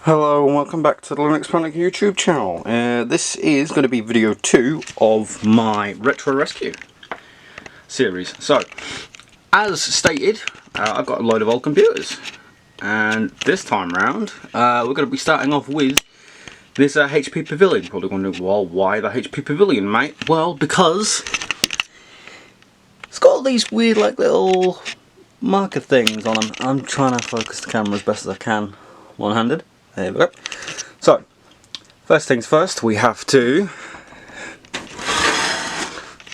Hello and welcome back to the Linux Panic YouTube channel. This is going to be video 2 of my Retro Rescue series. So, as stated, I've got a load of old computers. And this time round, we're going to be starting off with this HP Pavilion. Probably wondering, well, why the HP Pavilion, mate? Well, because it's got all these weird, like, little marker things on them. I'm trying to focus the camera as best as I can one-handed. There we go. So, first things first, we have to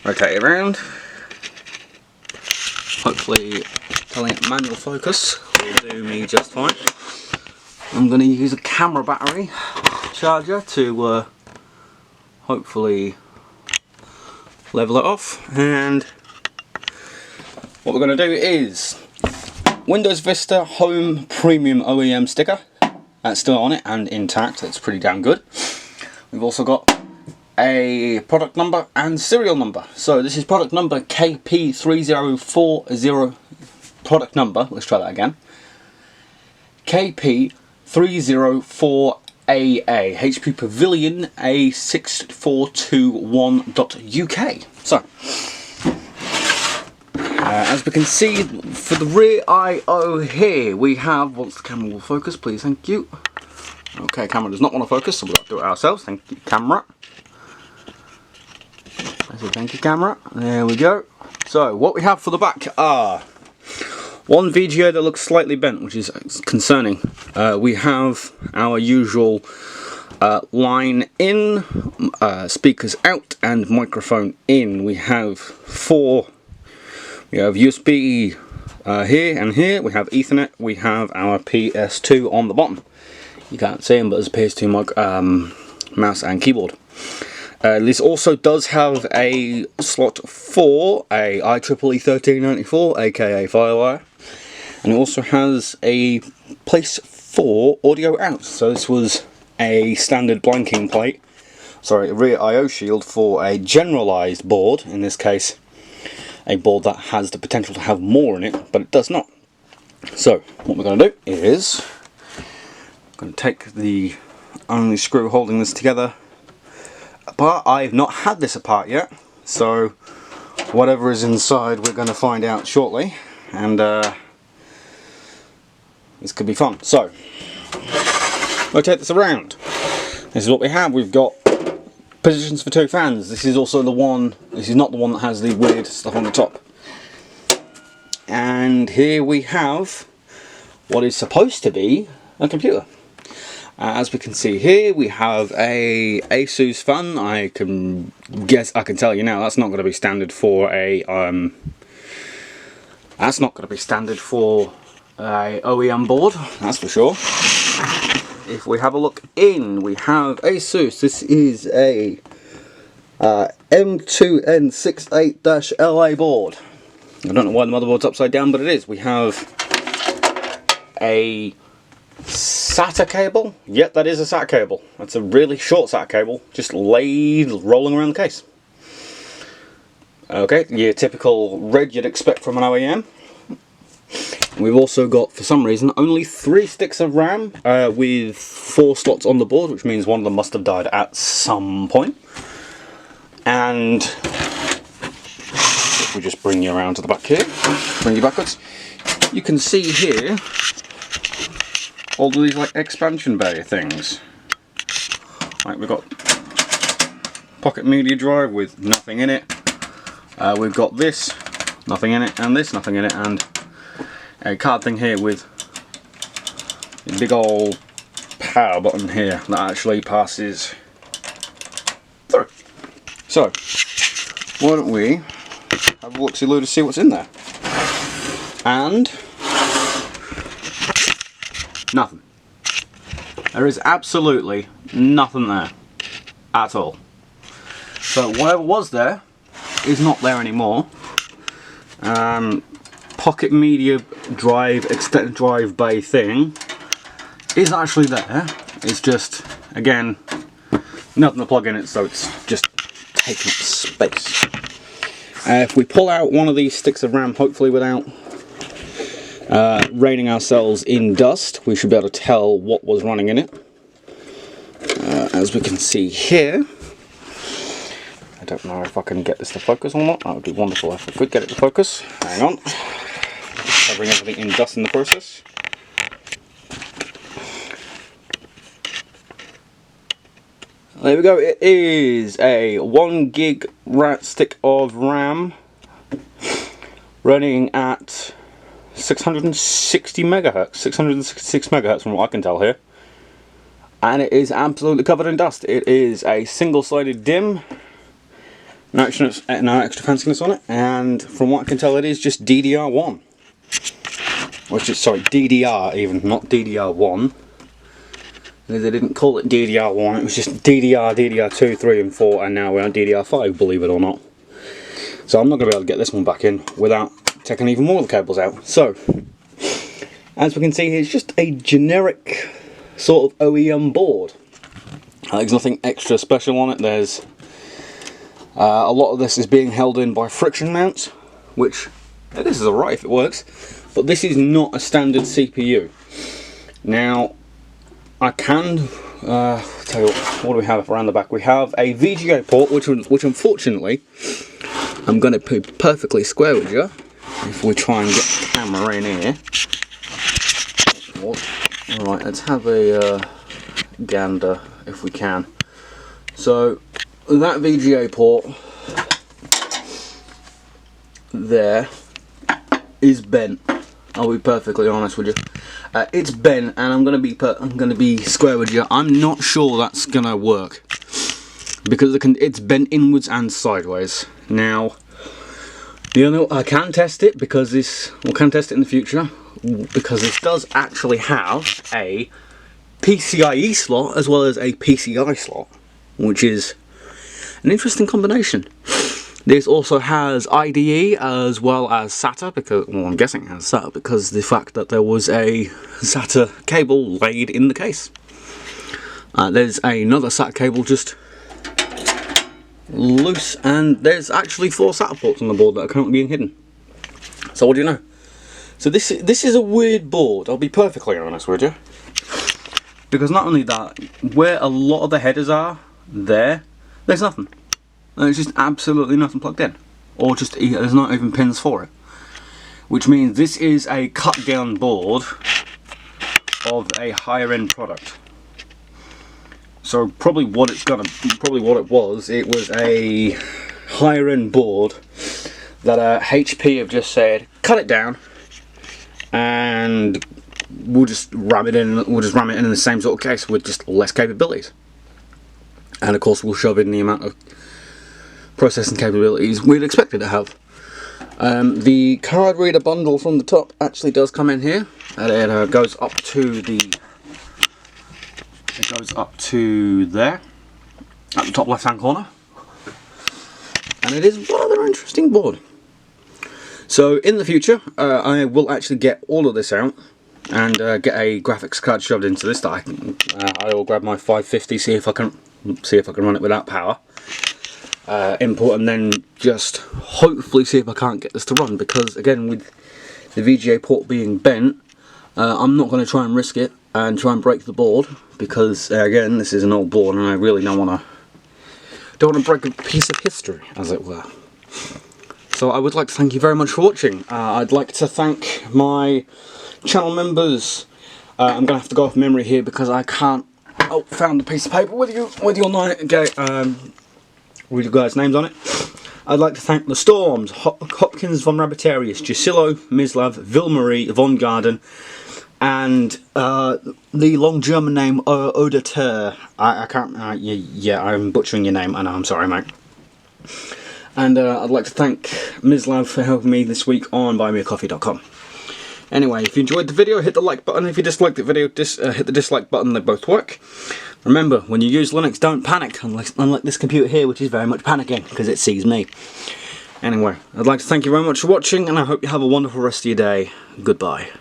rotate it around. Hopefully, telling it manual focus will do me just fine. I'm going to use a camera battery charger to hopefully level it off. And what we're going to do is Windows Vista Home Premium OEM sticker. That's still on it and intact. It's pretty damn good. We've also got a product number and serial number. So this is product number KP3040. Product number, let's try that again. KP304AA HP Pavilion A6421.UK. So, as we can see, for the rear I/O here, we have, once the camera will focus, please, thank you. Okay, camera does not want to focus, so we've got to do it ourselves. Thank you, camera. I say thank you, camera. There we go. So, what we have for the back are one VGA that looks slightly bent, which is concerning. We have our usual line in, speakers out, and microphone in. We have we have USB here and here, we have Ethernet, we have our PS2 on the bottom. You can't see them, but there's a PS2 mouse and keyboard. This also does have a slot for a IEEE 1394, aka Firewire, and it also has a place for audio out. So this was a standard blanking plate, sorry, a rear I/O shield for a generalized board, in this case a board that has the potential to have more in it, but it does not. So what we're going to do is I'm going to take the only screw holding this together apart. I've not had this apart yet, so whatever is inside we're going to find out shortly, and this could be fun. So rotate this around. This is what we have. We've got positions for two fans. This is also the one, this is not the one that has the weird stuff on the top. And here we have what is supposed to be a computer. As we can see here, we have a ASUS fan. I can tell you now, that's not going to be standard for a OEM board, that's for sure. If we have a look in, we have ASUS. This is a M2N68-LA board. I don't know why the motherboard's upside down, but it is. We have a SATA cable. Yep, that is a SATA cable. That's a really short SATA cable, just laid rolling around the case. Okay, your typical red you'd expect from an OEM. We've also got, for some reason, only 3 sticks of RAM with 4 slots on the board, which means one of them must have died at some point. And if we just bring you around to the back here, bring you backwards, you can see here all of these like expansion bay things. Like we've got pocket media drive with nothing in it. We've got this, nothing in it, and this, nothing in it, and a card thing here with a big old power button here that actually passes through. So, why don't we have a look-see-loo to see what's in there? And nothing. There is absolutely nothing there at all. So whatever was there is not there anymore. Pocket media drive, extended drive bay thing is actually there. It's just, again, nothing to plug in it, so it's just taking up space. If we pull out one of these sticks of RAM, hopefully without raining ourselves in dust. We should be able to tell what was running in it. As we can see here, I don't know if I can get this to focus or not. That would be wonderful if I could get it to focus. Hang on. Covering everything in dust in the process. There we go. It is a 1 gig stick of RAM running at 660 megahertz, 666 megahertz from what I can tell here. And it is absolutely covered in dust. It is a single-sided DIMM. No extra fanciness on it. And from what I can tell, it is just DDR1. Which is, sorry, DDR even, not DDR1. They didn't call it DDR1, it was just DDR, DDR2, 3 and 4, and now we're on DDR5, believe it or not. So I'm not going to be able to get this one back in without taking even more of the cables out. So, as we can see here, it's just a generic sort of OEM board. There's nothing extra special on it. There's a lot of this is being held in by friction mounts, which this is alright if it works, but this is not a standard CPU. Now, I can tell you what do we have around the back. We have a VGA port, which unfortunately I'm going to put perfectly square with you. If we try and get the camera in here. Alright, let's have a gander if we can. So that VGA port there is bent. I'll be perfectly honest with you. It's bent, and I'm gonna be square with you. I'm not sure that's gonna work because it's bent inwards and sideways. Now, I can test it because we can test it in the future because this does actually have a PCIe slot as well as a PCI slot, which is an interesting combination. This also has IDE as well as SATA, because, well, I'm guessing it has SATA because the fact that there was a SATA cable laid in the case. There's another SATA cable just loose, and there's actually 4 SATA ports on the board that are currently being hidden. So what do you know? So this is a weird board, I'll be perfectly honest with you. Because not only that, where a lot of the headers are, there's nothing. There's just absolutely nothing plugged in. Or just, there's not even pins for it. Which means this is a cut down board of a higher end product. So probably what it was a higher end board that HP have just said, cut it down and we'll just ram it in the same sort of case with just less capabilities. And of course we'll shove in the amount of processing capabilities we'd expect it to have. The card reader bundle from the top actually does come in here, and it goes up to there at the top left hand corner, and it is one other interesting board. So in the future I will actually get all of this out and get a graphics card shoved into this that I will grab my 550, see if I can run it without power input, and then just hopefully see if I can't get this to run, because again, with the VGA port being bent, I'm not going to try and risk it and try and break the board, because again, this is an old board and I really don't want to break a piece of history, as it were. So I would like to thank you very much for watching. I'd like to thank my channel members. I'm going to have to go off memory here because I can't. Oh, found a piece of paper with your guys' names on it. I'd like to thank the Storms, Hopkins von Rabbitarius, Gisillo, Mislav, Vilmarie, Von Garden, and the long German name Odater. I can't. Yeah, I'm butchering your name, and I'm sorry, mate. And I'd like to thank Mislav for helping me this week on buymeacoffee.com. Anyway, if you enjoyed the video, hit the like button. If you disliked the video, hit the dislike button. They both work. Remember, when you use Linux, don't panic, unlike this computer here, which is very much panicking because it sees me. Anyway, I'd like to thank you very much for watching, and I hope you have a wonderful rest of your day. Goodbye.